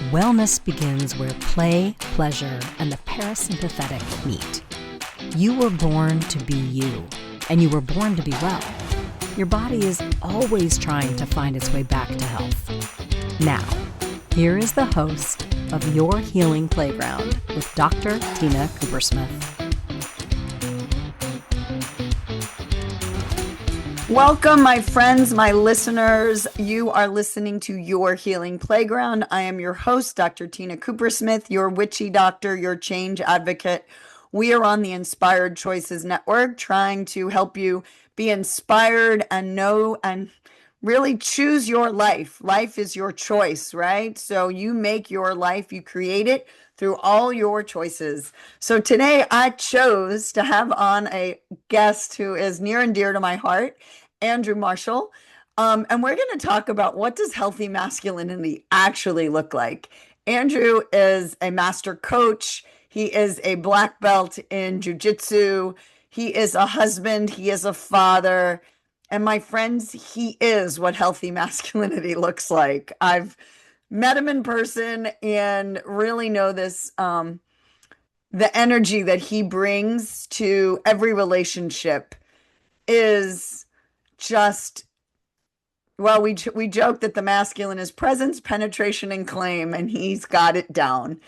Wellness begins where play, pleasure, and the parasympathetic meet. You were born to be you, and you were born to be well. Your body is always trying to find its way back to health. Now, here is the host of Your Healing Playground with Dr. Tina Coopersmith. Welcome, my friends, my listeners. You are listening to Your Healing Playground. I am your host, Dr. Tina Coopersmith, your witchy doctor, your change advocate. We are on the Inspired Choices Network, trying to help you be inspired and know and really choose your life. Life is your choice, right? So you make your life, you create it through all your choices. So today I chose to have on a guest who is near and dear to my heart, Andrew Marshall. And we're going to talk about what does healthy masculinity actually look like. Andrew is a master coach. He is a black belt in Jiu-Jitsu. He is a husband. He is a father. And my friends, he is what healthy masculinity looks like. I've met him in person and really know this, the energy that he brings to every relationship is just, well, we joke that the masculine is presence, penetration, and claim, and he's got it down.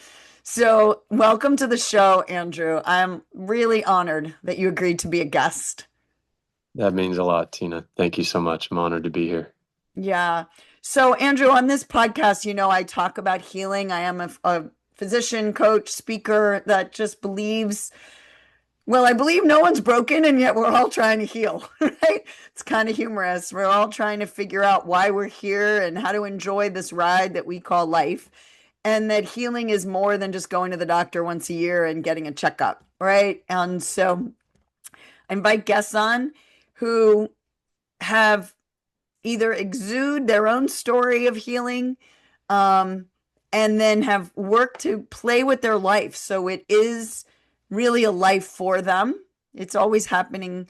So welcome to the show, Andrew. I'm really honored that you agreed to be a guest. That means a lot, Tina. Thank you so much. I'm honored to be here. Yeah. So, Andrew, on this podcast, I talk about healing. I am a physician, coach, speaker that just believes, well, I believe no one's broken, and yet we're all trying to heal, right? It's kind of humorous. We're all trying to figure out why we're here and how to enjoy this ride that we call life. And that healing is more than just going to the doctor once a year and getting a checkup, right? And so I invite guests on who have either exude their own story of healing, and then have worked to play with their life. So it is really a life for them. It's always happening,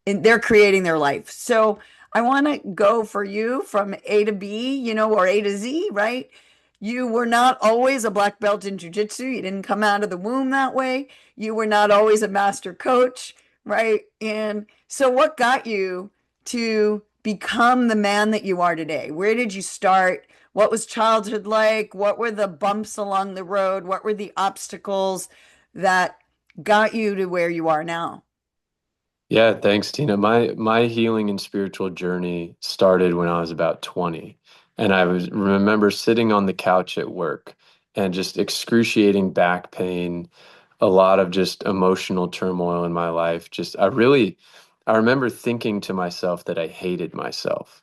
and they're creating their life. So I want to go for you from A to B, or A to Z, right? You were not always a black belt in jiu-jitsu. You didn't come out of the womb that way. You were not always a master coach, right? And so what got you to become the man that you are today? Where did you start? What was childhood like? What were the bumps along the road? What were the obstacles that got you to where you are now? Yeah, thanks, Tina. My healing and spiritual journey started when I was about 20. And remember sitting on the couch at work and just excruciating back pain, a lot of just emotional turmoil in my life. I remember thinking to myself that I hated myself.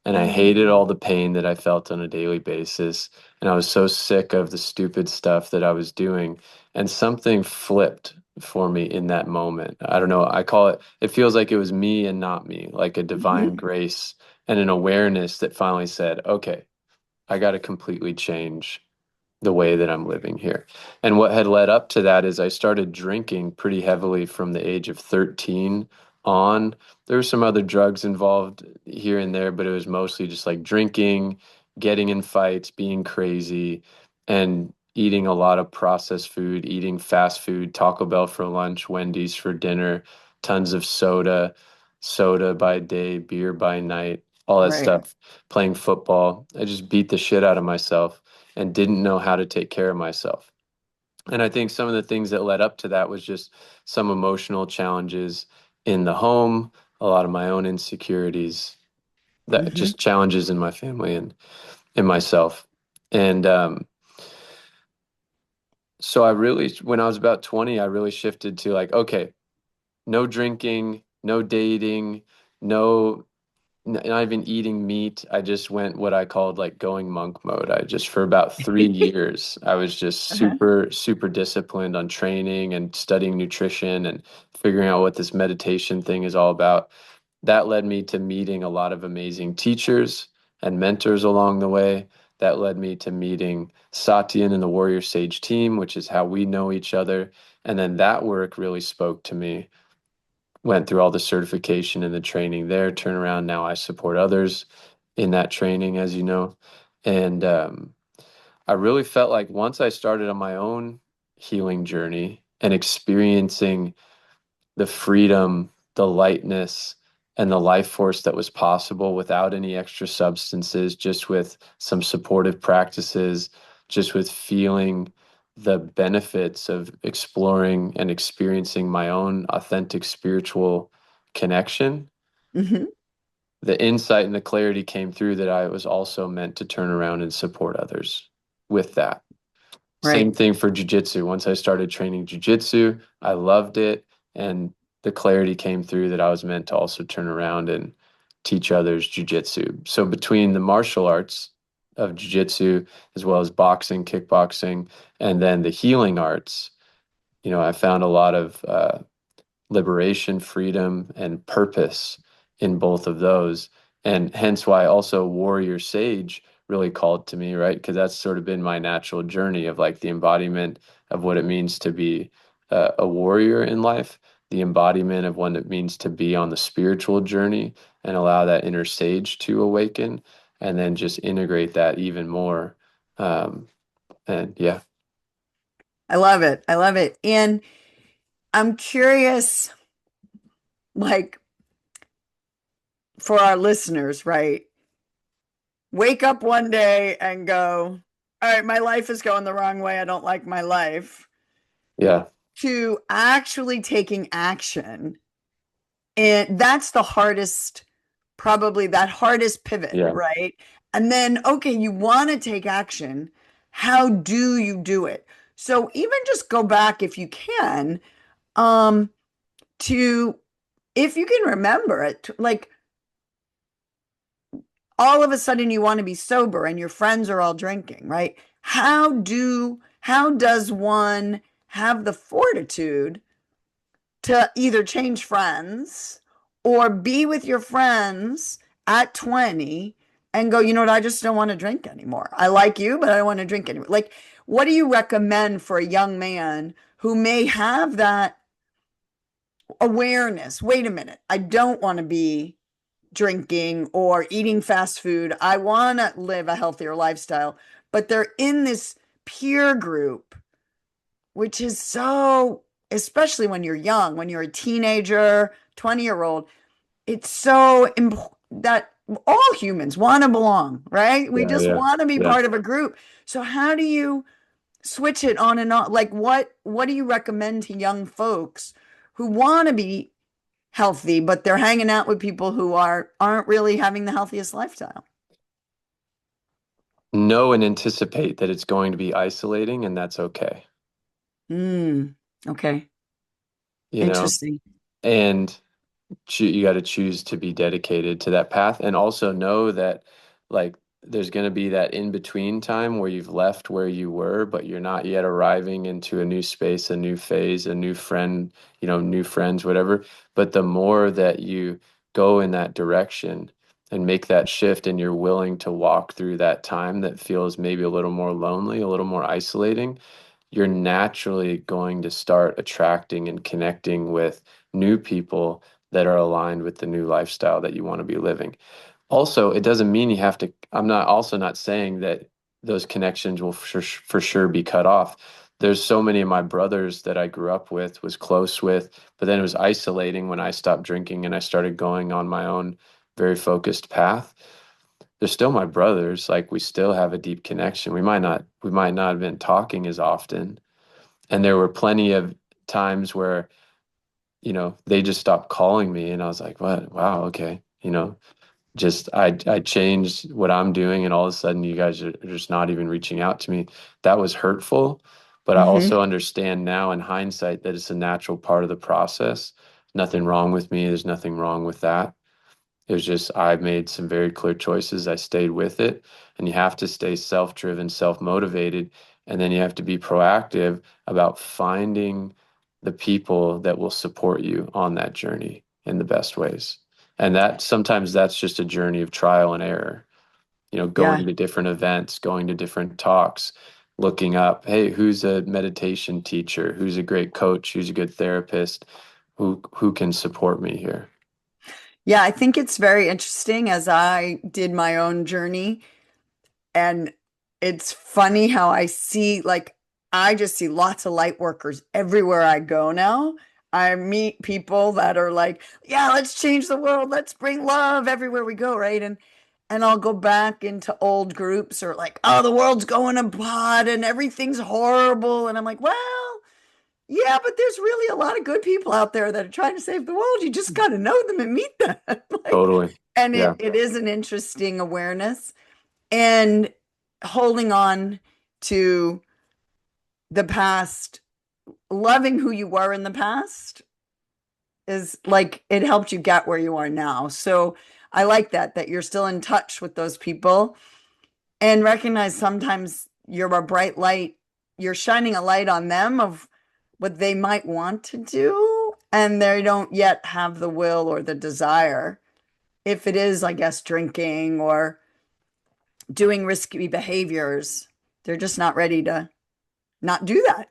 And I Mm, hated all the pain that I felt on a daily basis. And I was so sick of the stupid stuff that I was doing. And something flipped for me in that moment. I don't know. It feels like it was me and not me, like a divine mhm. grace and an awareness that finally said, okay, I got to completely change the way that I'm living here. And what had led up to that is I started drinking pretty heavily from the age of 13 on. There were some other drugs involved here and there, but it was mostly just like drinking, getting in fights, being crazy, and eating a lot of processed food, eating fast food, Taco Bell for lunch, Wendy's for dinner, tons of soda by day, beer by night, all that Right. stuff, playing football. I just beat the shit out of myself and didn't know how to take care of myself. And I think some of the things that led up to that was just some emotional challenges in the home, a lot of my own insecurities, that Hmm. just challenges in my family and in myself. And so when I was about 20, I really shifted to like, okay, no drinking, no dating, no not even eating meat. I just went what I called like going monk mode. For about 3 years, I was just Uh-huh. super, super disciplined on training and studying nutrition and figuring out what this meditation thing is all about. That led me to meeting a lot of amazing teachers and mentors along the way. That led me to meeting Satyan and the Warrior Sage team, which is how we know each other. And then that work really spoke to me. Went through all the certification and the training there, turn around. Now I support others in that training, as you know. And I really felt like once I started on my own healing journey and experiencing the freedom, the lightness, and the life force that was possible without any extra substances, just with some supportive practices, just with feeling the benefits of exploring and experiencing my own authentic spiritual connection. Hmm. The insight and the clarity came through that I was also meant to turn around and support others with that. Same Right. thing for jujitsu. Once I started training jujitsu, I loved it. And the clarity came through that I was meant to also turn around and teach others jujitsu. So between the martial arts of jujitsu, as well as boxing, kickboxing, and then the healing arts, I found a lot of liberation, freedom, and purpose in both of those. And hence why also Warrior Sage really called to me, right? Because that's sort of been my natural journey of like the embodiment of what it means to be a warrior in life, the embodiment of what it means to be on the spiritual journey and allow that inner sage to awaken, and then just integrate that even more. Um, and yeah, I love it. I love it. And I'm curious, like for our listeners, right? Wake up one day and go, all right, my life is going the wrong way. I don't like my life. yeah, To actually taking action. And that's the hardest, probably that hardest pivot, yeah, right? And then, okay, you want to take action. How do you do it? So even just go back if you can, um, to if you can remember it, like all of a sudden you want to be sober and your friends are all drinking, right? How does one have the fortitude to either change friends or be with your friends at 20 and go, you know what, I just don't want to drink anymore. I like you, but I don't want to drink anymore. Like, what do you recommend for a young man who may have that awareness? Wait a minute, I don't want to be drinking or eating fast food. I want to live a healthier lifestyle, but they're in this peer group, which is so, especially when you're young, when you're a teenager, 20-year-old, it's so important that all humans want to belong, right? We yeah, just yeah, want to be yeah. part of a group. So how do you switch it on and on? Like what do you recommend to young folks who want to be healthy, but they're hanging out with people who aren't really having the healthiest lifestyle? Know and anticipate that it's going to be isolating, and that's okay, Okay. you know, Interesting. and you got to choose to be dedicated to that path, and also know that like there's going to be that in between time where you've left where you were, but you're not yet arriving into a new space, a new phase, a new friend, new friends, whatever. But the more that you go in that direction and make that shift, and you're willing to walk through that time that feels maybe a little more lonely, a little more isolating, you're naturally going to start attracting and connecting with new people that are aligned with the new lifestyle that you want to be living. Also, it doesn't mean you have to, I'm not also not saying that those connections will for sure be cut off. There's so many of my brothers that I grew up with, was close with, but then it was isolating when I stopped drinking and I started going on my own very focused path. They're still my brothers. Like we still have a deep connection. We might not have been talking as often. And there were plenty of times where they just stopped calling me and I was like, what? Wow, okay. Just I changed what I'm doing and all of a sudden you guys are just not even reaching out to me. That was hurtful, but I Hmm. also understand now in hindsight that it's a natural part of the process. Nothing wrong with me. There's nothing wrong with that. It was just I made some very clear choices. I stayed with it, and you have to stay self-driven, self-motivated, and then you have to be proactive about finding the people that will support you on that journey in the best ways. And that sometimes that's just a journey of trial and error. Going Yeah. to different events, going to different talks, looking up, hey, who's a meditation teacher? Who's a great coach? Who's a good therapist? Who can support me here? Yeah, I think it's very interesting as I did my own journey. And it's funny how I just see lots of light workers everywhere I go now. I meet people that are like, yeah, let's change the world. Let's bring love everywhere we go, right? And I'll go back into old groups or like, oh, the world's going to pot and everything's horrible. And I'm like, well, yeah, but there's really a lot of good people out there that are trying to save the world. You just got to know them and meet them. Totally. And Yeah. it is an interesting awareness and holding on to the past, loving who you were in the past is like, it helped you get where you are now. So I like that you're still in touch with those people and recognize sometimes you're a bright light. You're shining a light on them of what they might want to do, and they don't yet have the will or the desire. If it is, I guess, drinking or doing risky behaviors, they're just not ready to not do that.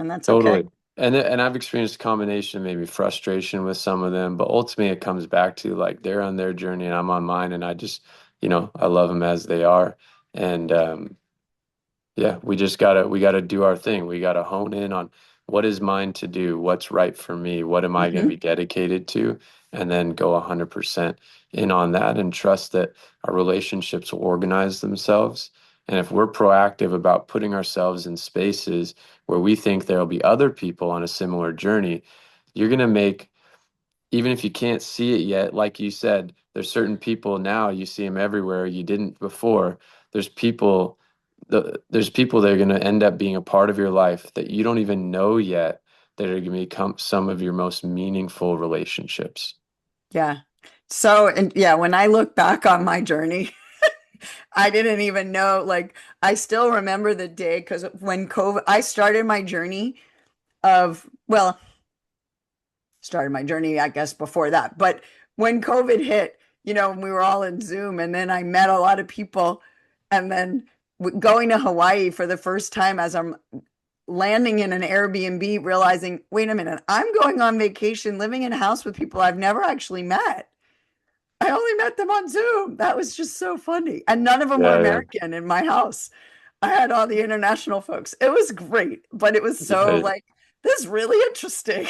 And that's okay. Totally. And I've experienced a combination of maybe frustration with some of them, but ultimately it comes back to like they're on their journey and I'm on mine, and I just, I love them as they are. And yeah, we gotta do our thing. We gotta hone in on what is mine to do, what's right for me, what am I going to be dedicated to, and then go 100% in on that and trust that our relationships will organize themselves. And if we're proactive about putting ourselves in spaces where we think there'll be other people on a similar journey, you're going to make, even if you can't see it yet, like you said, there's certain people now, you see them everywhere, you didn't before. There's people that are going to end up being a part of your life that you don't even know yet, that are going to become some of your most meaningful relationships. Yeah. So, and yeah, when I look back on my journey, I didn't even know, like, I still remember the day because when I started my journey started my journey, I guess, before that. But when COVID hit, we were all in Zoom, and then I met a lot of people, and then going to Hawaii for the first time as I'm landing in an Airbnb, realizing, wait a minute, I'm going on vacation, living in a house with people I've never actually met. I only met them on Zoom. That was just so funny. And none of them were American in my house. I had all the international folks. It was great, but it was so like, this is really interesting.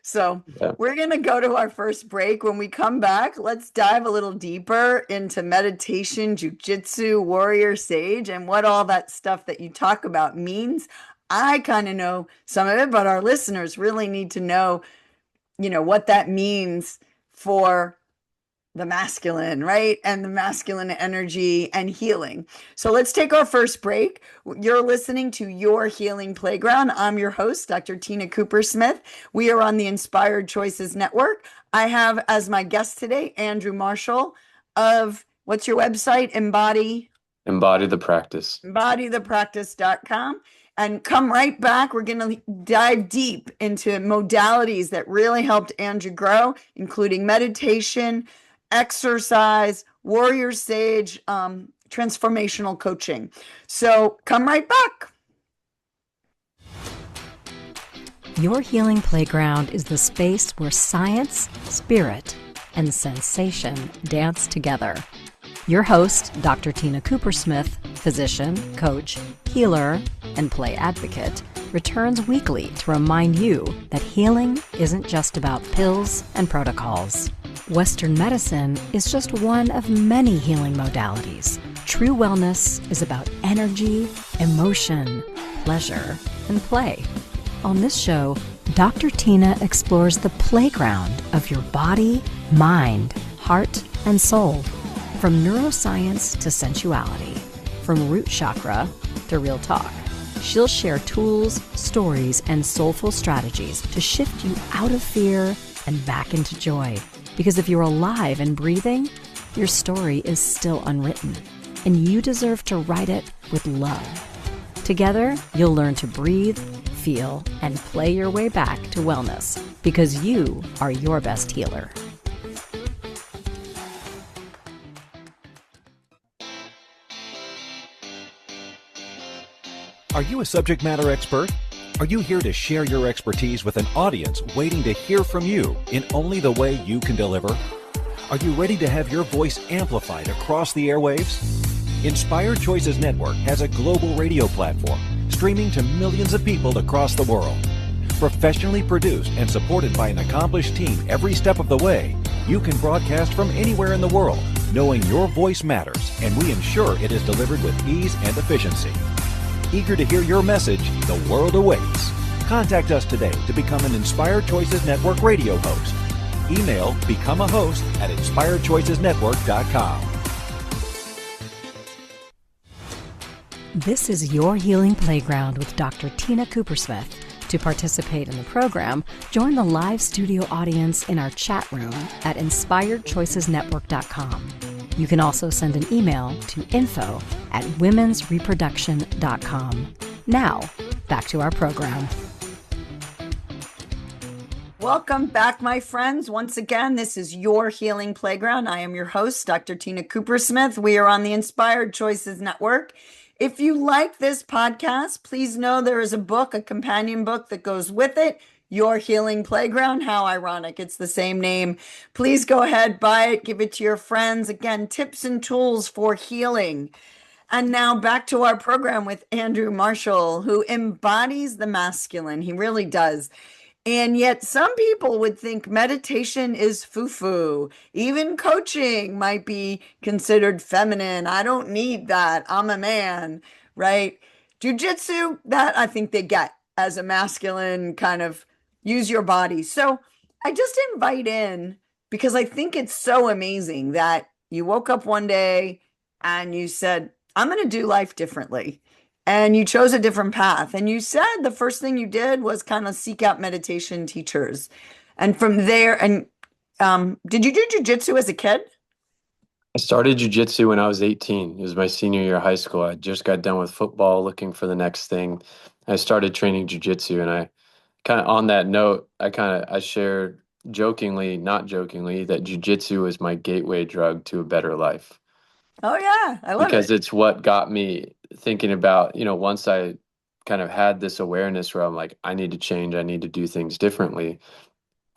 So we're going to go to our first break. When we come back, let's dive a little deeper into meditation, jiu-jitsu, warrior sage, and what all that stuff that you talk about means. I kind of know some of it, but our listeners really need to know, what that means for the masculine, right? And the masculine energy and healing. So let's take our first break. You're listening to Your Healing Playground. I'm your host, Dr. Tina Cooper-Smith. We are on the Inspired Choices Network. I have as my guest today, Andrew Marshall of, what's your website? Embody the Practice. Embodythepractice.com. And come right back. We're going to dive deep into modalities that really helped Andrew grow, including meditation, exercise, warrior sage, transformational coaching. So come right back. Your Healing Playground is the space where science, spirit, and sensation dance together. Your host, Dr. Tina Cooper-Smith, physician, coach, healer, and play advocate, returns weekly to remind you that healing isn't just about pills and protocols. Western medicine is just one of many healing modalities. True wellness is about energy, emotion, pleasure, and play. On this show, Dr. Tina explores the playground of your body, mind, heart, and soul. From neuroscience to sensuality, from root chakra to real talk. She'll share tools, stories, and soulful strategies to shift you out of fear and back into joy. Because if you're alive and breathing, your story is still unwritten, and you deserve to write it with love. Together, you'll learn to breathe, feel, and play your way back to wellness, because you are your best healer. Are you a subject matter expert? Are you here to share your expertise with an audience waiting to hear from you in only the way you can deliver? Are you ready to have your voice amplified across the airwaves? Inspired Choices Network has a global radio platform streaming to millions of people across the world. Professionally produced and supported by an accomplished team every step of the way, you can broadcast from anywhere in the world, knowing your voice matters, and we ensure it is delivered with ease and efficiency. Eager to hear your message, the world awaits. Contact us today to become an Inspired Choices Network radio host. Email becomeahost@inspiredchoicesnetwork.com. This is Your Healing Playground with Dr. Tina Coopersmith. To participate in the program, join the live studio audience in our chat room at inspiredchoicesnetwork.com. You can also send an email to info@womensreproduction.com. Now, back to our program. Welcome back, my friends. Once again, this is Your Healing Playground. I am your host, Dr. Tina Coopersmith. We are on the Inspired Choices Network. If you like this podcast, please know there is a book, a companion book that goes with it, Your Healing Playground. How ironic. It's the same name. Please go ahead, buy it, give it to your friends. Again, tips and tools for healing. And now back to our program with Andrew Marshall, who embodies the masculine. He really does. And yet some people would think meditation is foo-foo. Even coaching might be considered feminine. I don't need that. I'm a man, right? Jiu-jitsu, that I think they get as a masculine kind of use your body. So I just invite in because I think it's so amazing that you woke up one day and you said, I'm going to do life differently. And you chose a different path. And you said the first thing you did was kind of seek out meditation teachers. And from there, and did you do jujitsu as a kid? I started jiu-jitsu when I was 18. It was my senior year of high school. I just got done with football, looking for the next thing. I started training jiu-jitsu, and I kind of, on that note, I shared jokingly, not jokingly, that jiu-jitsu was my gateway drug to a better life. Oh, yeah. I love Because it. it's what got me thinking about, once I kind of had this awareness where I'm like, I need to change, I need to do things differently.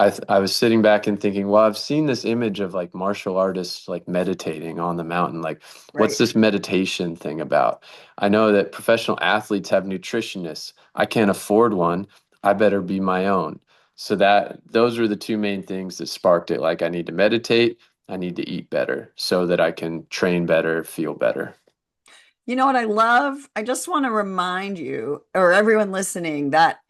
I was sitting back and thinking, well, I've seen this image of like martial artists like meditating on the mountain. Like, what's Right. this meditation thing about? I know that professional athletes have nutritionists. I can't afford one. I better be my own. So those were the two main things that sparked it. Like, I need to meditate, I need to eat better so that I can train better, feel better. You know what I love? I just want to remind you or everyone listening that,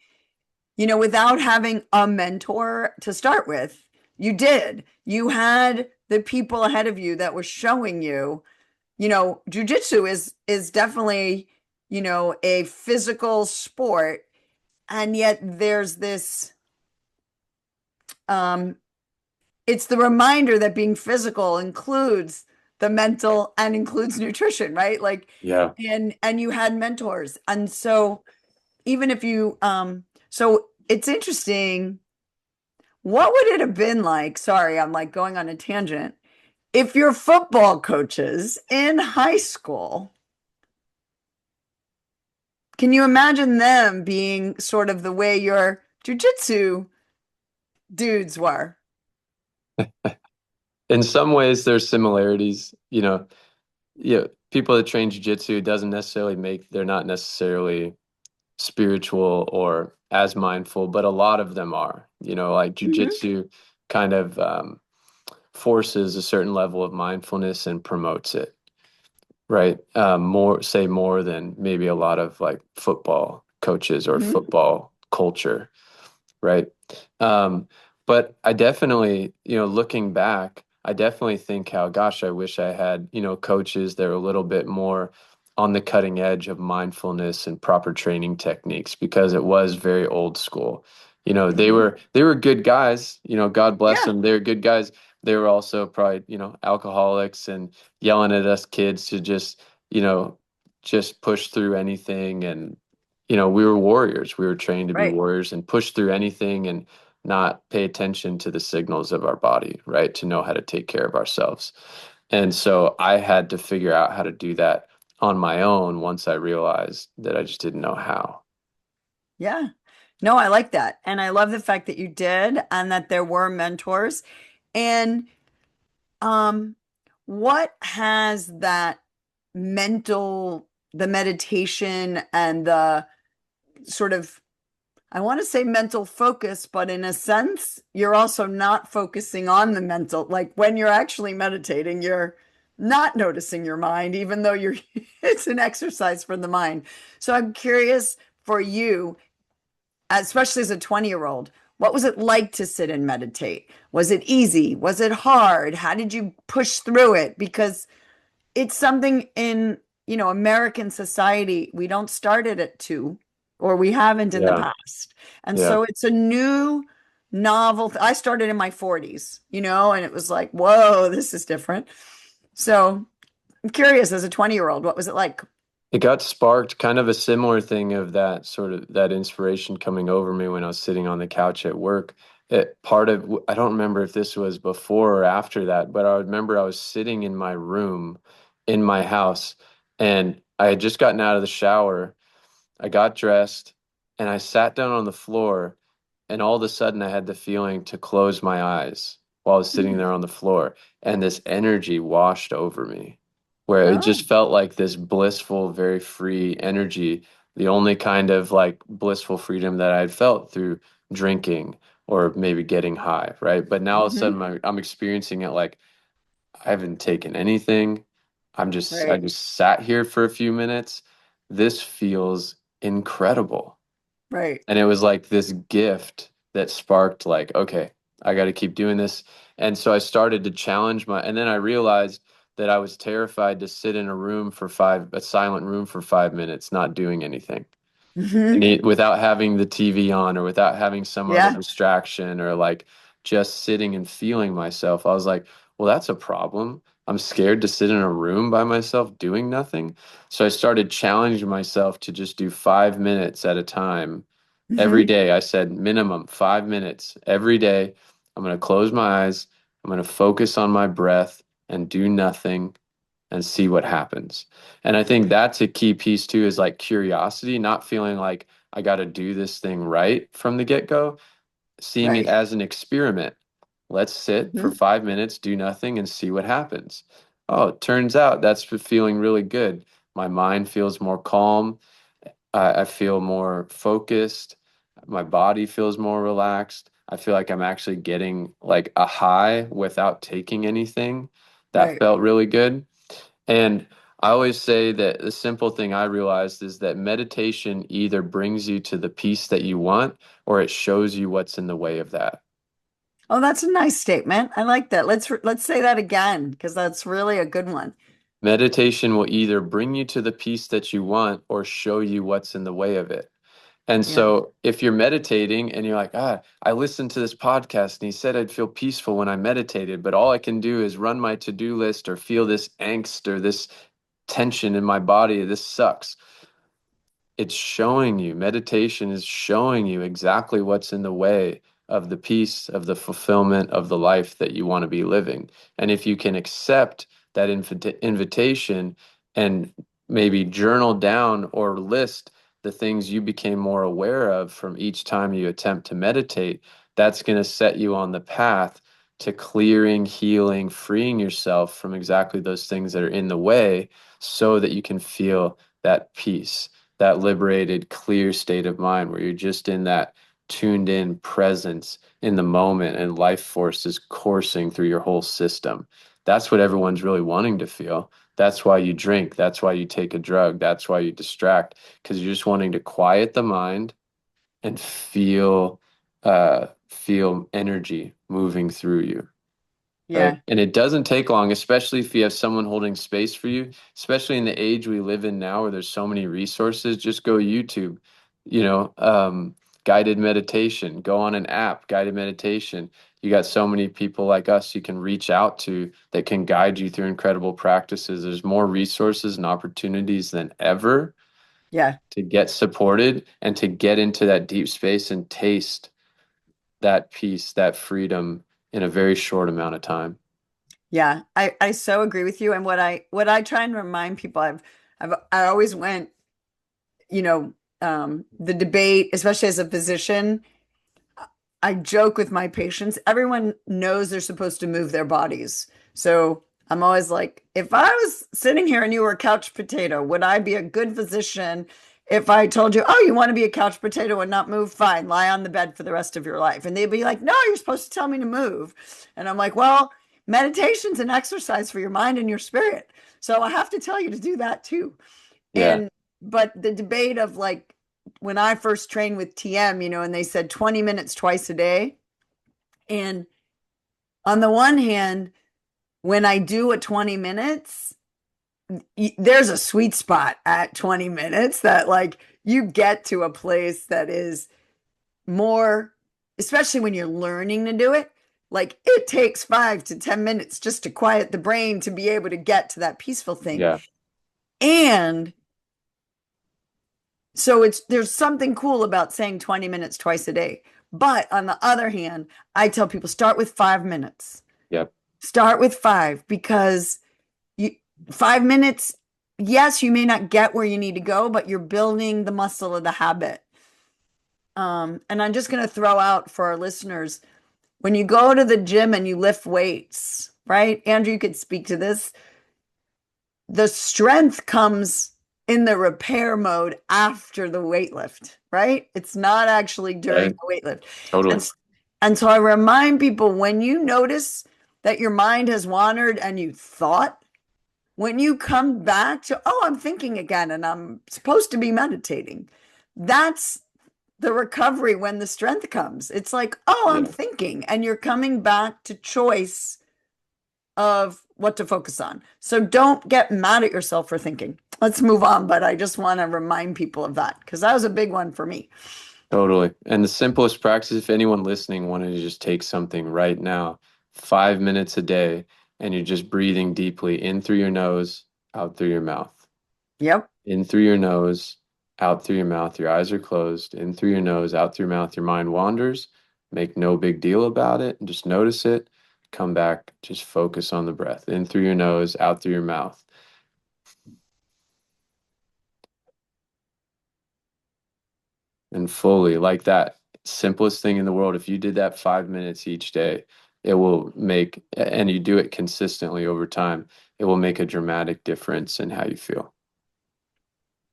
without having a mentor to start with, you did. You had the people ahead of you that were showing you, jujitsu is definitely, a physical sport. And yet there's this, it's the reminder that being physical includes the mental and includes nutrition, right? Like, Yeah. and you had mentors. And so even if you, so it's interesting. What would it have been like? Sorry, I'm like going on a tangent. If your football coaches in high school, can you imagine them being sort of the way your jujitsu dudes were? In some ways, there's similarities. People that train jiu-jitsu doesn't necessarily they're not necessarily spiritual or as mindful, but a lot of them are. Like Mhm. jiu-jitsu kind of forces a certain level of mindfulness and promotes it, right? More than maybe a lot of like football coaches or Mhm. football culture, right? Um, but I definitely, looking back, I definitely think how, gosh, I wish I had, coaches that are a little bit more on the cutting edge of mindfulness and proper training techniques, because it was very old school. They Mhm. were good guys, God bless Yeah, them. They were good guys. They were also probably, alcoholics and yelling at us kids to you know, just push through anything. And we were warriors. We were trained to be right. warriors and push through anything and not pay attention to the signals of our body, right? To know how to take care of ourselves. And so I had to figure out how to do that on my own once I realized that I just didn't know how. Yeah. No, I like that. And I love the fact that you did and that there were mentors. And um what has that the meditation and the sort of, I want to say mental focus, but in a sense, you're also not focusing on the mental. Like when you're actually meditating, you're not noticing your mind, even though you're, it's an exercise for the mind. So I'm curious for you, especially as a 20-year-old, what was it like to sit and meditate? Was it easy? Was it hard? How did you push through it? Because it's something in, American society, we don't start it at 2, or we haven't in the Yeah. past. And Yeah. so it's a new novel. I started in my 40s, and it was like, whoa, this is different. So I'm curious, as a 20-year-old, what was it like? It got sparked, kind of a similar thing of that sort of that inspiration coming over me when I was sitting on the couch at work. I don't remember if this was before or after that, but I remember I was sitting in my room in my house, and I had just gotten out of the shower. I got dressed and I sat down on the floor, and all of a sudden I had the feeling to close my eyes while I was sitting Mm. there on the floor, and this energy washed over me where it Oh. just felt like this blissful, very free energy, the only kind of like blissful freedom that I had felt through drinking or maybe getting high, right? But now all of a Hmm. sudden I'm experiencing it like I haven't taken anything. I Right. just sat here for a few minutes. This feels incredible. Right. And it was like this gift that sparked like, okay, I got to keep doing this. And so I started to challenge and then I realized that I was terrified to sit in a silent room for 5 minutes, not doing anything. Hmm. Without having the TV on or without having some other Yeah. distraction or like just sitting and feeling myself. I was like, well, that's a problem. I'm scared to sit in a room by myself doing nothing. So I started challenging myself to just do 5 minutes at a time every Hmm. day. I said minimum 5 minutes every day. I'm going to close my eyes. I'm going to focus on my breath and do nothing and see what happens. And I think that's a key piece too, is like curiosity, not feeling like I got to do this thing right from the get-go, seeing it Right. as an experiment. Let's sit for Hmm. 5 minutes, do nothing, and see what happens. Oh, it turns out that's feeling really good. My mind feels more calm. I feel more focused. My body feels more relaxed. I feel like I'm actually getting like a high without taking anything. That Right. felt really good. And I always say that the simple thing I realized is that meditation either brings you to the peace that you want or it shows you what's in the way of that. Oh, that's a nice statement. I like that. Let's say that again, because that's really a good one. Meditation will either bring you to the peace that you want or show you what's in the way of it. And Yeah. so if you're meditating and you're like, I listened to this podcast and he said I'd feel peaceful when I meditated, but all I can do is run my to-do list or feel this angst or this tension in my body. This sucks. It's showing you, meditation is showing you exactly what's in the way of the peace, of the fulfillment of the life that you want to be living. And if you can accept that invitation and maybe journal down or list the things you became more aware of from each time you attempt to meditate, that's going to set you on the path to clearing, healing, freeing yourself from exactly those things that are in the way so that you can feel that peace, that liberated, clear state of mind where you're just in that tuned in presence in the moment and life force is coursing through your whole system. That's what everyone's really wanting to feel. That's why you drink. That's why you take a drug. That's why you distract, because you're just wanting to quiet the mind and feel energy moving through you. Right. Yeah. And it doesn't take long, especially if you have someone holding space for you, especially in the age we live in now where there's so many resources. Just go YouTube, you know, guided meditation, go on an app, guided meditation. You got so many people like us you can reach out to that can guide you through incredible practices. There's more resources and opportunities than ever Yeah. to get supported and to get into that deep space and taste that peace, that freedom in a very short amount of time. Yeah. I so agree with you. And what I try and remind people, I always went, the debate, especially as a physician, I joke with my patients. Everyone knows they're supposed to move their bodies. So I'm always like, if I was sitting here and you were a couch potato, would I be a good physician if I told you, oh, you want to be a couch potato and not move? Fine, lie on the bed for the rest of your life. And they'd be like, no, you're supposed to tell me to move. And I'm like, well, meditation's an exercise for your mind and your spirit. So I have to tell you to do that too. Yeah. But the debate of like, when I first trained with TM, and they said 20 minutes twice a day. And on the one hand, when I do a 20 minutes, there's a sweet spot at 20 minutes that like you get to a place that is more, especially when you're learning to do it. Like it takes 5 to 10 minutes just to quiet the brain to be able to get to that peaceful thing. Yeah. And so there's something cool about saying 20 minutes twice a day. But on the other hand, I tell people start with 5 minutes. Yep. Start with 5 because 5 minutes, yes, you may not get where you need to go, but you're building the muscle of the habit. And I'm just going to throw out for our listeners, when you go to the gym and you lift weights, right? Andrew, you could speak to this. The strength comes in the repair mode after the weight lift, right? It's not actually during the weight lift. Totally. And so I remind people, when you notice that your mind has wandered and you thought, when you come back to, oh, I'm thinking again and I'm supposed to be meditating, that's the recovery when the strength comes. It's like, oh, I'm thinking, and you're coming back to choice of what to focus on. So don't get mad at yourself for thinking. Let's move on. But I just want to remind people of that because that was a big one for me. Totally. And the simplest practice, if anyone listening wanted to just take something right now, 5 minutes a day, and you're just breathing deeply in through your nose, out through your mouth. Yep. In through your nose, out through your mouth. Your eyes are closed. In through your nose, out through your mouth. Your mind wanders. Make no big deal about it. Just notice it. Come back. Just focus on the breath. In through your nose, out through your mouth. And fully, like that. Simplest thing in the world. If you did that 5 minutes each day, it will make, and you do it consistently over time, it will make a dramatic difference in how you feel.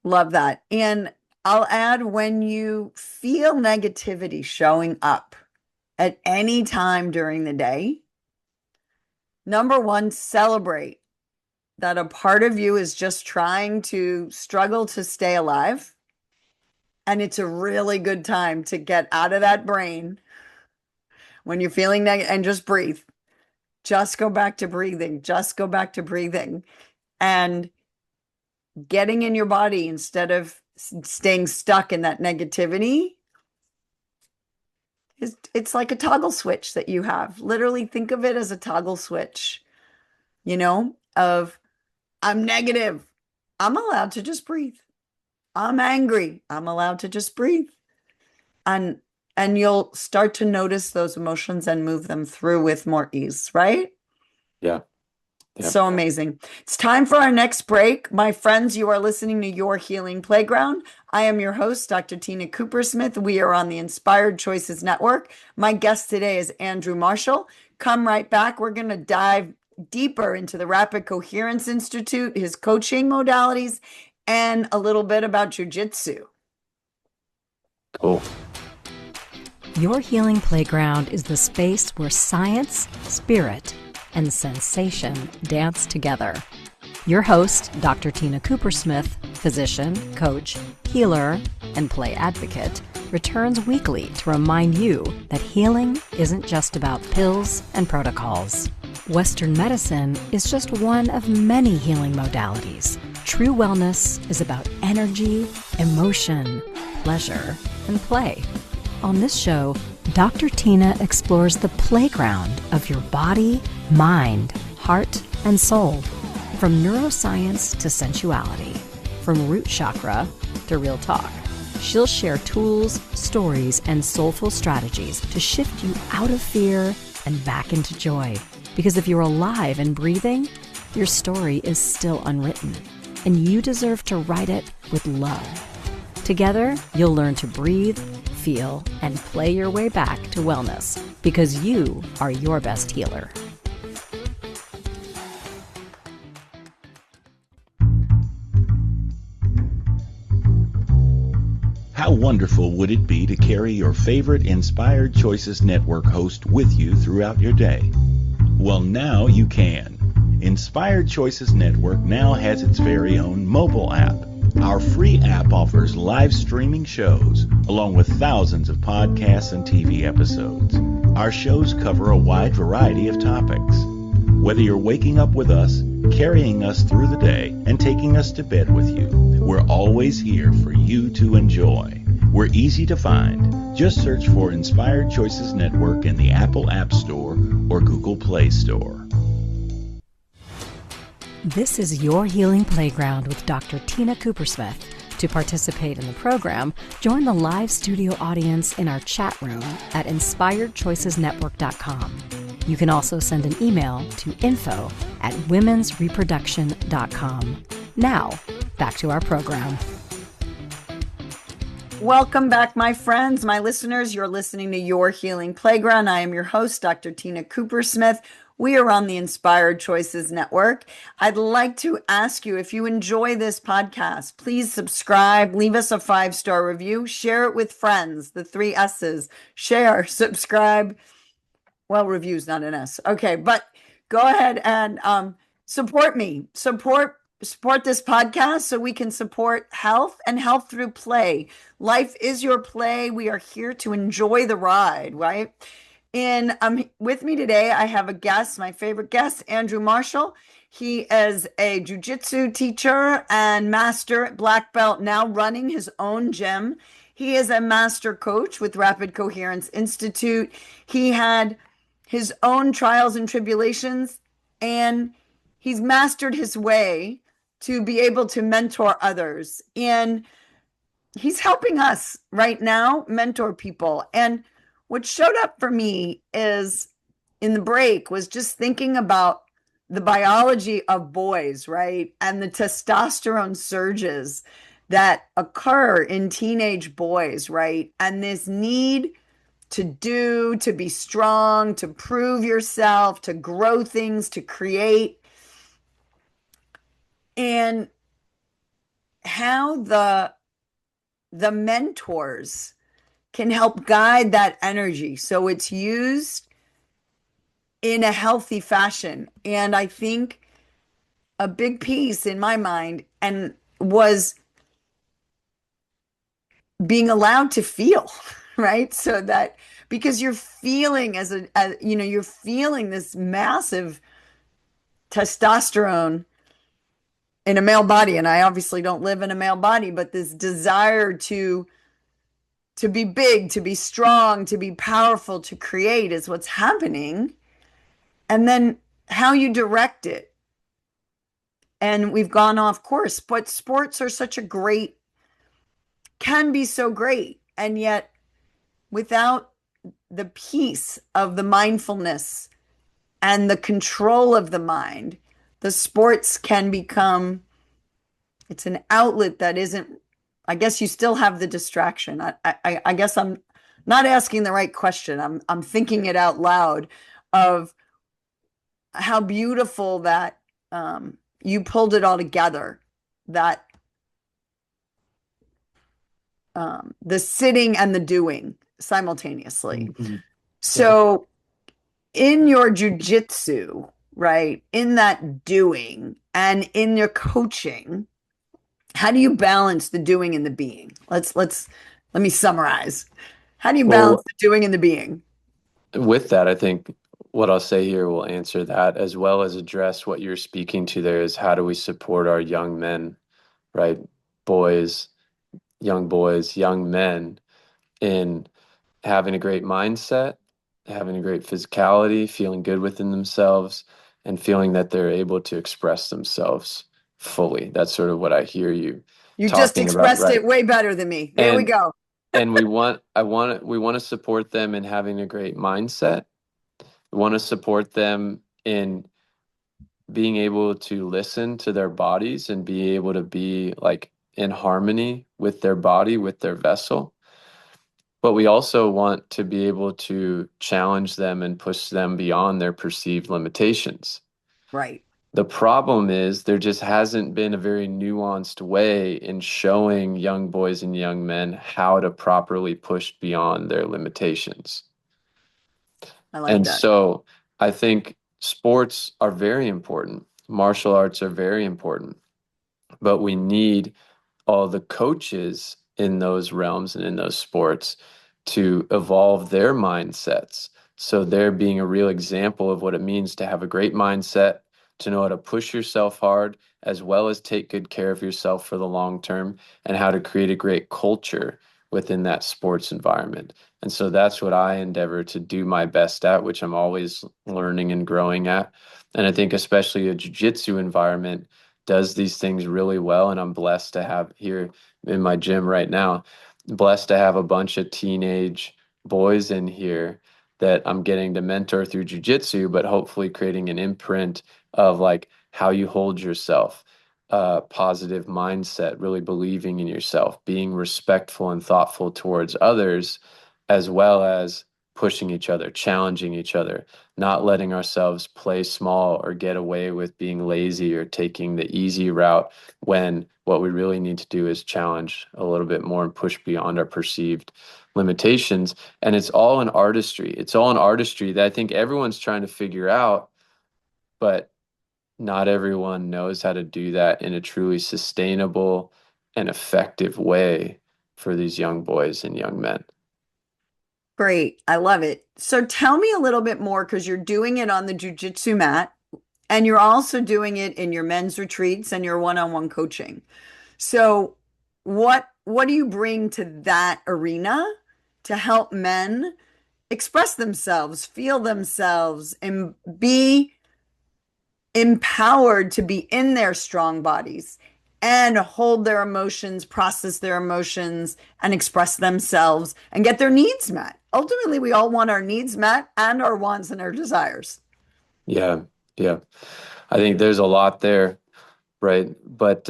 Love that. And I'll add, when you feel negativity showing up at any time during the day, number one, celebrate that a part of you is just trying to struggle to stay alive. And it's a really good time to get out of that brain when you're feeling negative and just breathe. Just go back to breathing. Just go back to breathing. And getting in your body instead of staying stuck in that negativity it's like a toggle switch that you have. Literally think of it as a toggle switch, of I'm negative. I'm allowed to just breathe. I'm angry. I'm allowed to just breathe. And you'll start to notice those emotions and move them through with more ease, right? Yeah. Yep. So amazing. It's time for our next break. My friends, you are listening to Your Healing Playground. I am your host, Dr. Tina Coopersmith. We are on the Inspired Choices Network. My guest today is Andrew Marshall. Come right back. We're going to dive deeper into the Rapid Coherence Institute, his coaching modalities, and a little bit about jiu-jitsu. Cool. Your Healing Playground is the space where science, spirit, and sensation dance together. Your host, Dr. Tina Coopersmith, physician, coach, healer, and play advocate, returns weekly to remind you that healing isn't just about pills and protocols. Western medicine is just one of many healing modalities. True wellness is about energy, emotion, pleasure, and play. On this show, Dr. Tina explores the playground of your body, mind, heart, and soul. From neuroscience to sensuality, from root chakra to real talk. She'll share tools, stories, and soulful strategies to shift you out of fear and back into joy. Because if you're alive and breathing, your story is still unwritten, and you deserve to write it with love. Together, you'll learn to breathe, feel, and play your way back to wellness, because you are your best healer. How wonderful would it be to carry your favorite Inspired Choices Network host with you throughout your day? Well, now you can. Inspired Choices Network now has its very own mobile app. Our free app offers live streaming shows, along with thousands of podcasts and TV episodes. Our shows cover a wide variety of topics. Whether you're waking up with us, carrying us through the day, and taking us to bed with you, we're always here for you to enjoy. We're easy to find. Just search for Inspired Choices Network in the Apple App Store or Google Play Store. This is Your Healing Playground with Dr. Tina Coopersmith. To participate in the program, join the live studio audience in our chat room at inspiredchoicesnetwork.com. You can also send an email to info@womensreproduction.com. Now, back to our program. Welcome back, my friends, my listeners. You're listening to Your Healing Playground. I am your host, Dr. Tina Coopersmith. We are on the Inspired Choices Network. I'd like to ask you, if you enjoy this podcast, please subscribe, leave us a 5-star review, share it with friends, the 3 S's, share, subscribe. Well, review's not an S. Okay, but go ahead and support me. Support this podcast so we can support health and health through play. Life is your play. We are here to enjoy the ride, right? And with me today, I have a guest, my favorite guest, Andrew Marshall. He is a jiu-jitsu teacher and master black belt, now running his own gym. He is a master coach with Rapid Coherence Institute. He had his own trials and tribulations, and he's mastered his way to be able to mentor others. And he's helping us right now mentor people. And what showed up for me is in the break was just thinking about the biology of boys, right? And the testosterone surges that occur in teenage boys, right? And this need to be strong, to prove yourself, to grow things, to create. And how the mentors can help guide that energy so it's used in a healthy fashion. And I think a big piece in my mind and was being allowed to feel, right? So that because you're feeling you're feeling this massive testosterone in a male body, and I obviously don't live in a male body, but this desire to be big, to be strong, to be powerful, to create is what's happening. And then how you direct it. And we've gone off course, but sports are can be so great. And yet without the peace of the mindfulness and the control of the mind, the sports can become, it's an outlet that isn't, I guess you still have the distraction. I guess I'm not asking the right question. I'm thinking it out loud of how beautiful that you pulled it all together. That the sitting and the doing simultaneously. Mhm. So in your jiu-jitsu, right, in that doing and in your coaching, how do you balance the doing and the being? Let me summarize. How do you balance Well, the doing and the being? with that, I think what I'll say here will answer that as well as address what you're speaking to there is how do we support our young men, right? Boys, young men in having a great mindset, having a great physicality, feeling good within themselves, and feeling that they're able to express themselves fully. That's sort of what I hear you You just talking about, expressed right? it way better than me. There we And go. and we want to support them in having a great mindset. We want to support them in being able to listen to their bodies and be able to be like in harmony with their body, with their vessel. But we also want to be able to challenge them and push them beyond their perceived limitations. Right. The problem is there just hasn't been a very nuanced way in showing young boys and young men how to properly push beyond their limitations. I like And that. so I think sports are very important. Martial arts are very important, but we need all the coaches in those realms and in those sports to evolve their mindsets. So they're being a real example of what it means to have a great mindset, to know how to push yourself hard, as well as take good care of yourself for the long term, and how to create a great culture within that sports environment. And so that's what I endeavor to do my best at, which I'm always learning and growing at. And I think especially a jiu-jitsu environment does these things really well. And I'm blessed to have here in my gym right now, blessed to have a bunch of teenage boys in here that I'm getting to mentor through jujitsu, but hopefully creating an imprint of like how you hold yourself, positive mindset, really believing in yourself, being respectful and thoughtful towards others, as well as pushing each other, challenging each other, not letting ourselves play small or get away with being lazy or taking the easy route when what we really need to do is challenge a little bit more and push beyond our perceived limitations. And it's all an artistry. It's all an artistry that I think everyone's trying to figure out, but not everyone knows how to do that in a truly sustainable and effective way for these young boys and young men. Great. I love it. So tell me a little bit more because you're doing it on the jujitsu mat and you're also doing it in your men's retreats and your one-on-one coaching. So what do you bring to that arena to help men express themselves, feel themselves, and be empowered to be in their strong bodies and hold their emotions, process their emotions, and express themselves and get their needs met? Ultimately, we all want our needs met and our wants and our desires. Yeah, yeah. I think there's a lot there, right? But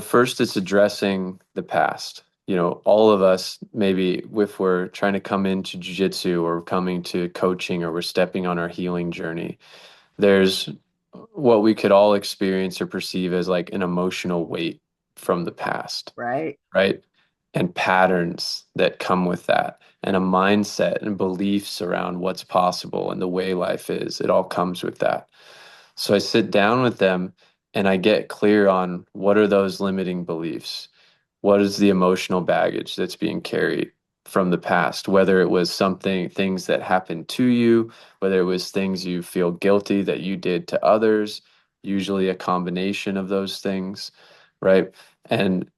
first it's addressing the past. All of us, maybe if we're trying to come into jiu-jitsu or coming to coaching or we're stepping on our healing journey, there's what we could all experience or perceive as like an emotional weight from the past, Right. right? And patterns that come with that, and a mindset and beliefs around what's possible and the way life is. It all comes with that. So I sit down with them and I get clear on what are those limiting beliefs? What is the emotional baggage that's being carried from the past, whether it was things that happened to you, whether it was things you feel guilty that you did to others, usually a combination of those things, right? And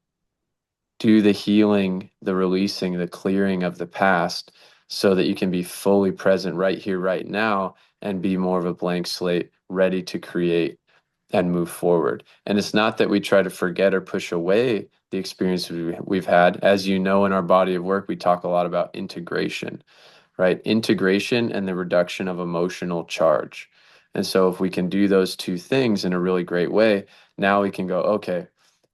do the healing, the releasing, the clearing of the past so that you can be fully present right here, right now, and be more of a blank slate, ready to create and move forward. And it's not that we try to forget or push away the experience we've had. As you know, in our body of work, we talk a lot about integration, right? Integration and the reduction of emotional charge. And so if we can do those two things in a really great way, now we can go, okay,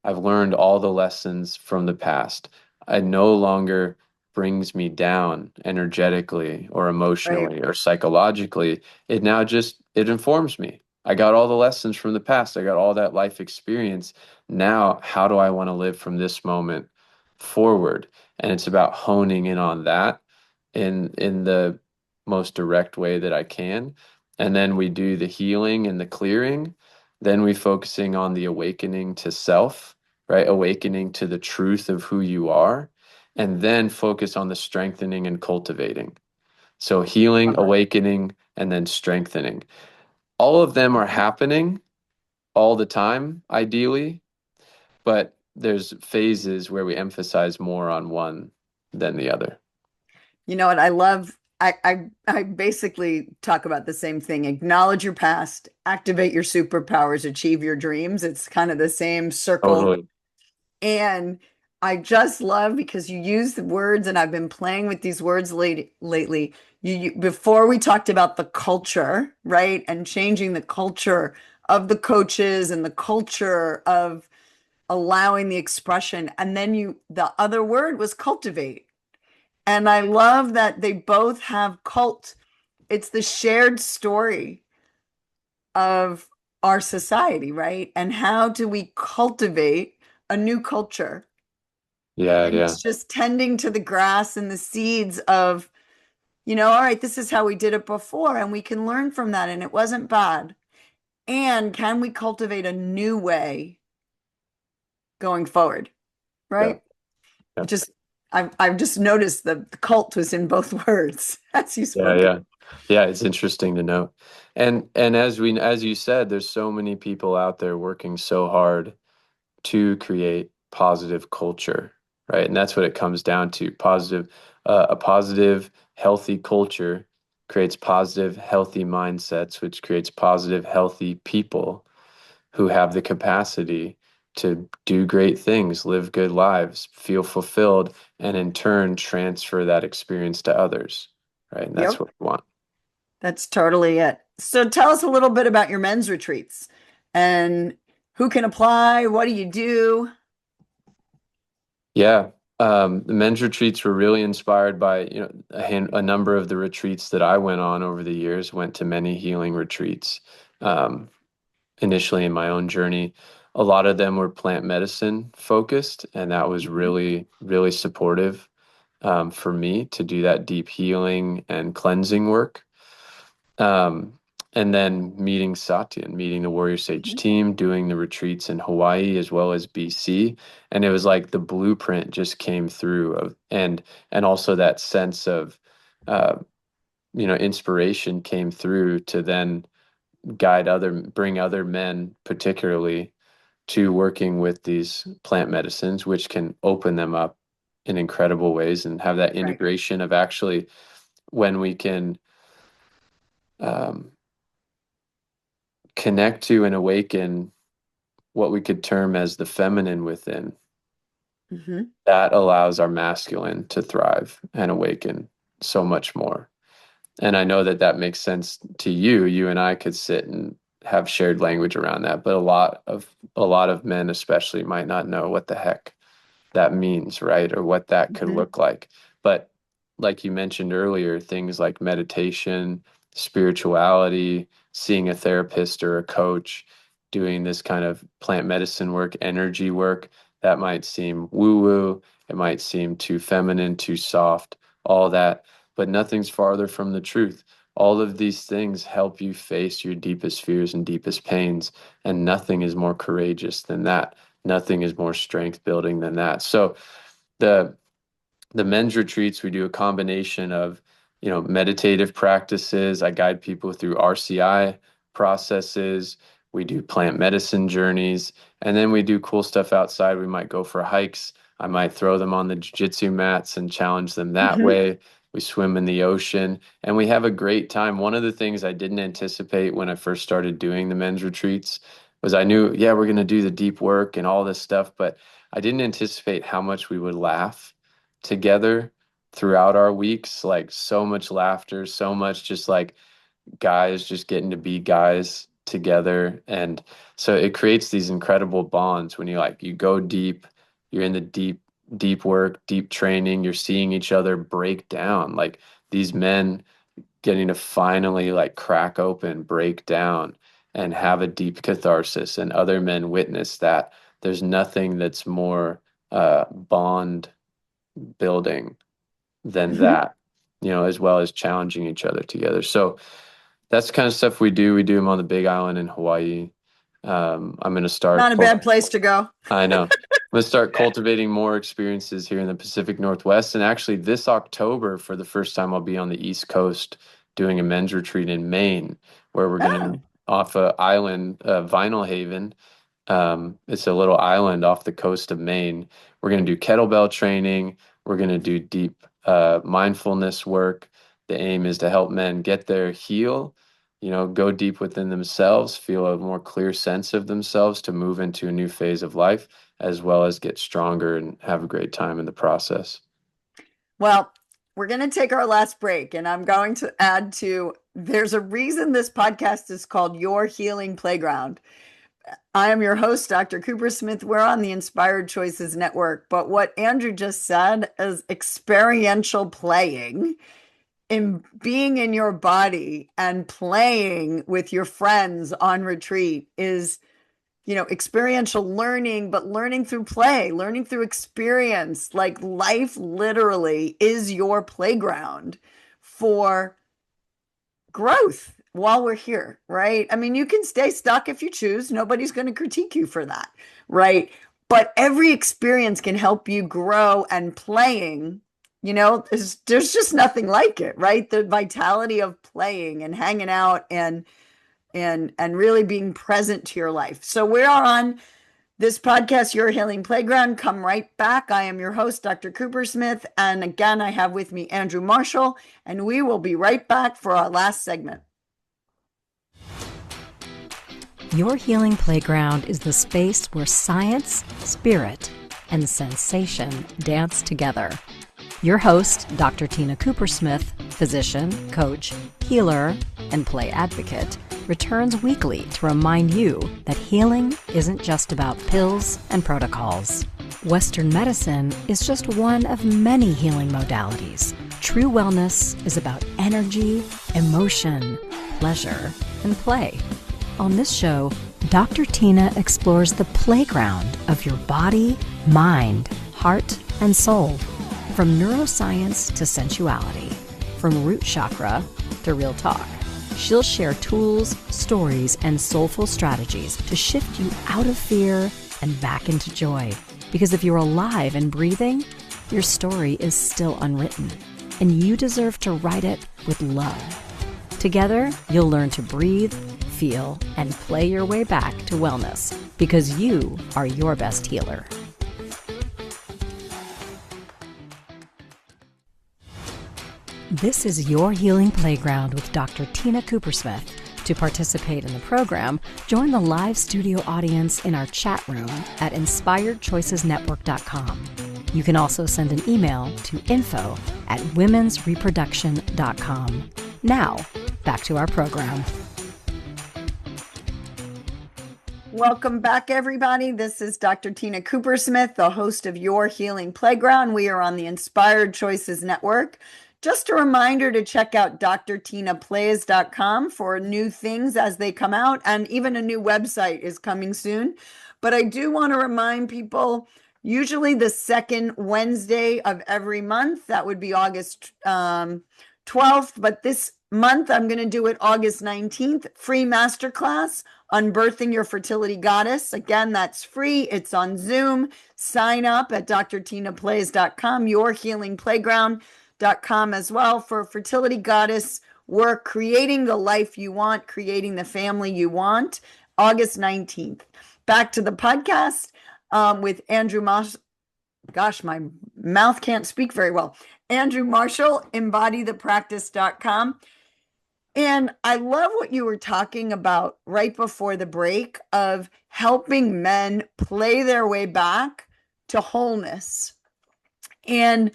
I've learned all the lessons from the past. It no longer brings me down energetically or Right. emotionally or psychologically. It informs me. I got all the lessons from the past. I got all that life experience. Now, how do I want to live from this moment forward? And it's about honing in on that in the most direct way that I can. And then we do the healing and the clearing. Then we focusing on the awakening to self, right? Awakening to the truth of who you are, and then focus on the strengthening and cultivating. So healing, awakening, and then strengthening. All of them are happening all the time, ideally, but there's phases where we emphasize more on one than the other. You know what? I love, I basically talk about the same thing. Acknowledge your past, activate your superpowers, achieve your dreams. It's kind of the same circle. Totally. And I just love because you use the words, and I've been playing with these words lately. Before we talked about the culture, right? And changing the culture of the coaches and the culture of allowing the expression. And then the other word was cultivate. And I love that they both have cult. It's the shared story of our society, right? And how do we cultivate a new culture? Yeah, And yeah, it's just tending to the grass and the seeds of, all right, this is how we did it before, and we can learn from that, and it wasn't bad. And can we cultivate a new way going forward? yeah, Right? yeah, Just I've just noticed the cult was in both words as you yeah, spoke it. yeah. Yeah, it's interesting to know. And as you said, there's so many people out there working so hard to create positive culture, right? And that's what it comes down to. A positive, healthy culture creates positive, healthy mindsets, which creates positive, healthy people who have the capacity to do great things, live good lives, feel fulfilled, and in turn transfer that experience to others, right? And that's Yep, what we want. that's totally it. So tell us a little bit about your men's retreats and who can apply, what do you do? Yeah. The men's retreats were really inspired by, a number of the retreats that I went on over the years, went to many healing retreats. Um, Initially in my own journey, a lot of them were plant medicine focused, and that was really, really supportive for me to do that deep healing and cleansing work. Um, and then meeting Satya and meeting the Warrior Sage Mhm. team, doing the retreats in Hawaii as well as BC. And it was like the blueprint just came through and also that sense of uh, inspiration came through to then bring other men particularly to working with these plant medicines, which can open them up in incredible ways and have that Right. integration of actually when we can um, connect to and awaken what we could term as the feminine within, Hmm. that allows our masculine to thrive and awaken so much more. And I know that that makes sense to you. You and I could sit and have shared language around that, but a lot of men especially might not know what the heck that means, right? Or what that could Hmm. look like. But like you mentioned earlier, things like meditation, spirituality, seeing a therapist or a coach, doing this kind of plant medicine work, energy work, that might seem woo-woo. It might seem too feminine, too soft, all that, but nothing's farther from the truth. All of these things help you face your deepest fears and deepest pains, and nothing is more courageous than that. Nothing is more strength building than that. So the the men's retreats, we do a combination of, meditative practices. I guide people through RCI processes. We do plant medicine journeys, and then we do cool stuff outside. We might go for hikes. I might throw them on the jiu-jitsu mats and challenge them that Hmm. way. We swim in the ocean and we have a great time. One of the things I didn't anticipate when I first started doing the men's retreats was I knew, yeah, we're going to do the deep work and all this stuff, but I didn't anticipate how much we would laugh together throughout our weeks, like so much laughter, so much just like guys just getting to be guys together. And so it creates these incredible bonds when you go deep, you're in the deep work, deep training, you're seeing each other break down. Like these men getting to finally like crack open, break down, and have a deep catharsis, and other men witness that. There's nothing that's more bond building than Hmm. that, as well as challenging each other together. So that's the kind of stuff we do. We do them on the Big Island in Hawaii. I'm going to Not a bad place to go. I know. I'm going to start cultivating more experiences here in the Pacific Northwest. And actually, this October, for the first time, I'll be on the East Coast doing a men's retreat in Maine, where we're going to Oh. off a island, Vinyl Haven. It's a little island off the coast of Maine. We're going to do kettlebell training. We're going to do deep mindfulness work. The aim is to help men get there, heal, go deep within themselves, feel a more clear sense of themselves to move into a new phase of life, as well as get stronger and have a great time in the process. Well, we're going to take our last break, and I'm going to add to there's a reason this podcast is called Your Healing Playground, I am your host, Dr. Cooper Smith. We're on the Inspired Choices Network. But what Andrew just said is experiential playing, in being in your body and playing with your friends on retreat is, experiential learning, but learning through play, learning through experience. Like life literally is your playground for growth while we're here, right? I mean, you can stay stuck if you choose. Nobody's going to critique you for that, right? But every experience can help you grow, and playing, there's just nothing like it, right? The vitality of playing and hanging out and really being present to your life. So we are on this podcast, Your Healing Playground. Come right back. I am your host, Dr. Cooper Smith. And again, I have with me Andrew Marshall, and we will be right back for our last segment. Your Healing Playground is the space where science, spirit, and sensation dance together. Your host, Dr. Tina Cooper Smith, physician, coach, healer, and play advocate, returns weekly to remind you that healing isn't just about pills and protocols. Western medicine is just one of many healing modalities. True wellness is about energy, emotion, pleasure, and play. On this show, Dr. Tina explores the playground of your body, mind, heart, and soul. From neuroscience to sensuality, from root chakra to real talk. She'll share tools, stories, and soulful strategies to shift you out of fear and back into joy. Because if you're alive and breathing, your story is still unwritten, and you deserve to write it with love. Together, you'll learn to breathe, feel, and play your way back to wellness, because you are your best healer. This is Your Healing Playground with Dr. Tina Cooper Smith. To participate in the program, join the live studio audience in our chat room at inspiredchoicesnetwork.com. You can also send an email to info@womensreproduction.com. Now, back to our program. Welcome back, everybody. This is Dr. Tina Cooper Smith, the host of Your Healing Playground. We are on the Inspired Choices Network. Just a reminder to check out drtinaplays.com for new things as they come out, and even a new website is coming soon. But I do want to remind people, usually the second Wednesday of every month, that would be August 12th, but this month I'm going to do it August 19th, free masterclass on birthing your fertility goddess. Again, that's free. It's on Zoom. Sign up at drtinaplays.com, yourhealingplayground.com as well for fertility goddess work, creating the life you want, creating the family you want, August 19th. Back to the podcast with Andrew Marshall. Gosh, my mouth can't speak very well. Andrew Marshall, embodiethepractice.com. And I love what you were talking about right before the break of helping men play their way back to wholeness. And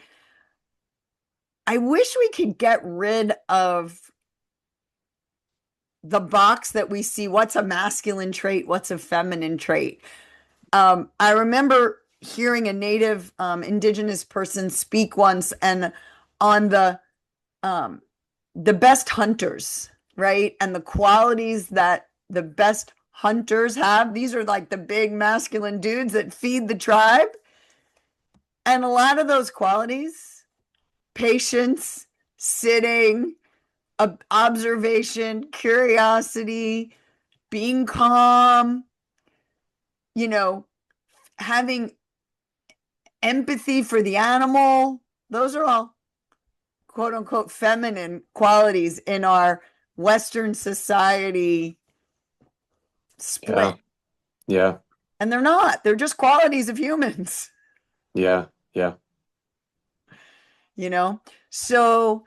I wish we could get rid of the box that we see. What's a masculine trait? What's a feminine trait? I remember hearing a native indigenous person speak once, and on the best hunters, right? And the qualities that the best hunters have. These are like the big masculine dudes that feed the tribe. And a lot of those qualities, patience, sitting, observation, curiosity, being calm, having empathy for the animal, those are all quote unquote feminine qualities in our Western society split. Yeah. And they're not. They're just qualities of humans. Yeah. So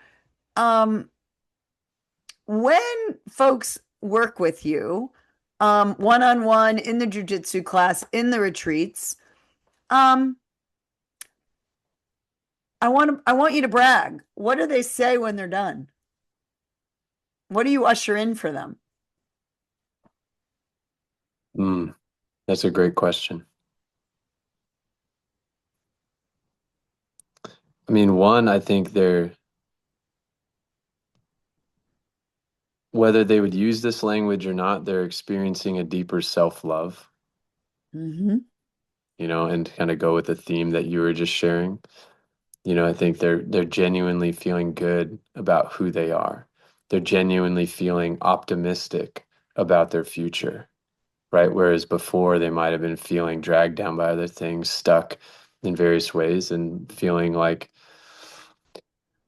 when folks work with you one-on-one in the jiu-jitsu class, in the retreats, I want you to brag. What do they say when they're done? What do you usher in for them? That's a great question. I mean, one, I think whether they would use this language or not, they're experiencing a deeper self-love, Mm-hmm. And kind of go with the theme that you were just sharing. I think they're genuinely feeling good about who they are. They're genuinely feeling optimistic about their future, right? Whereas before they might have been feeling dragged down by other things, stuck in various ways and feeling like,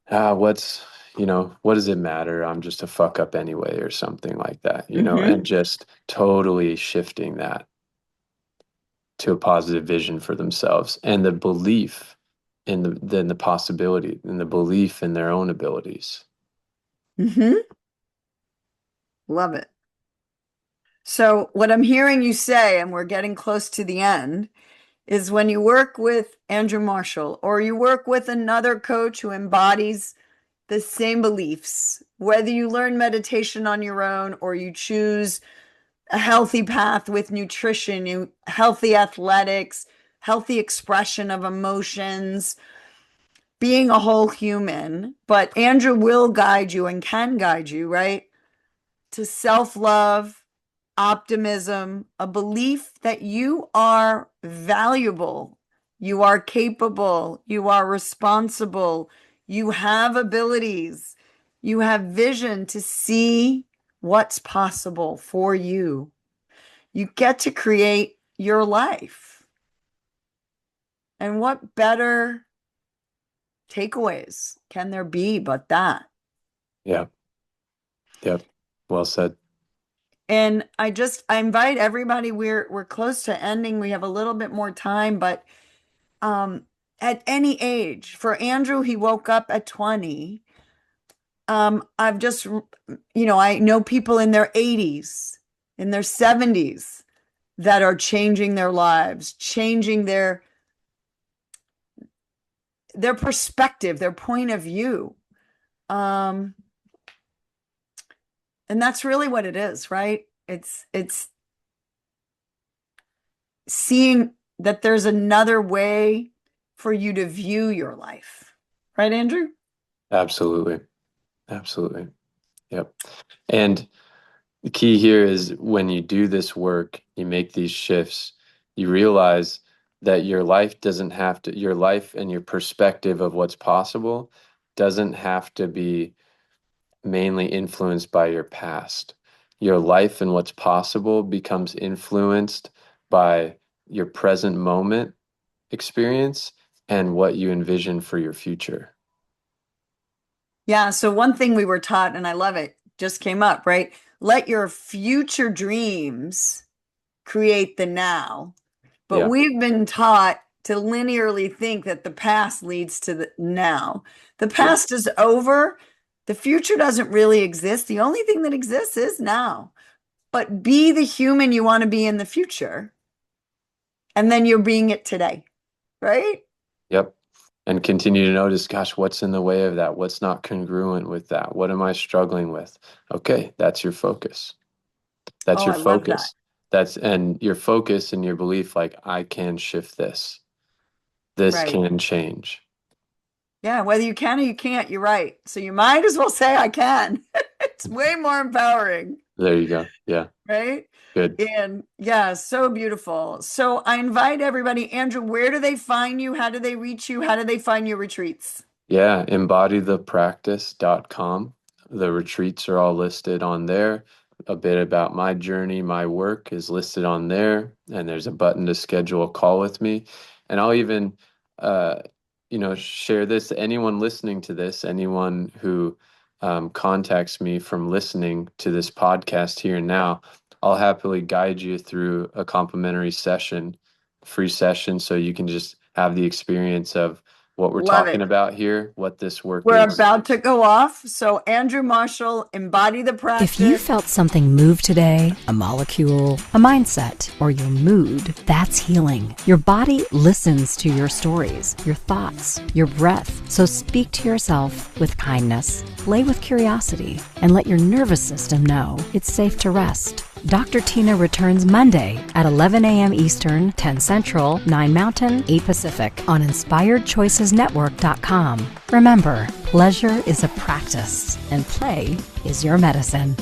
what does it matter? I'm just a fuck up anyway, or something like that, Mm-hmm. and just totally shifting that to a positive vision for themselves and the belief in the possibility and the belief in their own abilities. Mm-hmm. Love it. So what I'm hearing you say, and we're getting close to the end, is when you work with Andrew Marshall or you work with another coach who embodies the same beliefs, whether you learn meditation on your own or you choose a healthy path with nutrition, healthy athletics, healthy expression of emotions, being a whole human. But Andrew will guide you and can guide you, right? To self-love, optimism, a belief that you are valuable, you are capable, you are responsible, you have abilities, you have vision to see what's possible for you. You get to create your life. And what better takeaways can there be but that? Yeah. Yep. Well said. And I invite everybody, we're close to ending. We have a little bit more time, but at any age, for Andrew, he woke up at 20. I've just, I know people in their 80s, in their 70s that are changing their lives, changing their perspective, their point of view. And that's really what it is, right? It's seeing that there's another way for you to view your life. Right, Andrew? Absolutely. Absolutely. Yep. And the key here is when you do this work, you make these shifts, you realize that your life and your perspective of what's possible doesn't have to be mainly influenced by your past. Your life and what's possible becomes influenced by your present moment experience and what you envision for your future. Yeah. So one thing we were taught, and I love it, just came up, right? Let your future dreams create the now. But Yeah. we've been taught to linearly think that the past leads to the now. The past is over. The future doesn't really exist. The only thing that exists is now. But be the human you want to be in the future. And then you're being it today, right? Yep. And continue to notice, gosh, what's in the way of that? What's not congruent with that? What am I struggling with? Okay, that's your focus. That's Oh, your I love that. focus. And your focus and your belief, like, I can shift this. This Right. can change. Yeah, whether you can or you can't, you're right. So you might as well say, I can. It's way more empowering. There you go. Yeah. Right? Good. And yeah, so beautiful. So I invite everybody, Andrew, where do they find you? How do they reach you? How do they find your retreats? Yeah, embodiethepractice.com. The retreats are all listed on there. A bit about my journey, my work is listed on there, and there's a button to schedule a call with me. And I'll even, share this. Anyone listening to this, anyone who contacts me from listening to this podcast here and now, I'll happily guide you through a complimentary session, free session, so you can just have the experience of what we're Love talking it. about here, what this work We're is. about to go off. So Andrew Marshall, Embody the Practice. If you felt something move today, a molecule, a mindset, or your mood, that's healing. Your body listens to your stories, your thoughts, your breath. So speak to yourself with kindness. play with curiosity, and let your nervous system know it's safe to rest. Dr. Tina returns Monday at 11 a.m. Eastern, 10 Central, 9 Mountain, 8 Pacific on InspiredChoicesNetwork.com. Remember, pleasure is a practice, and play is your medicine.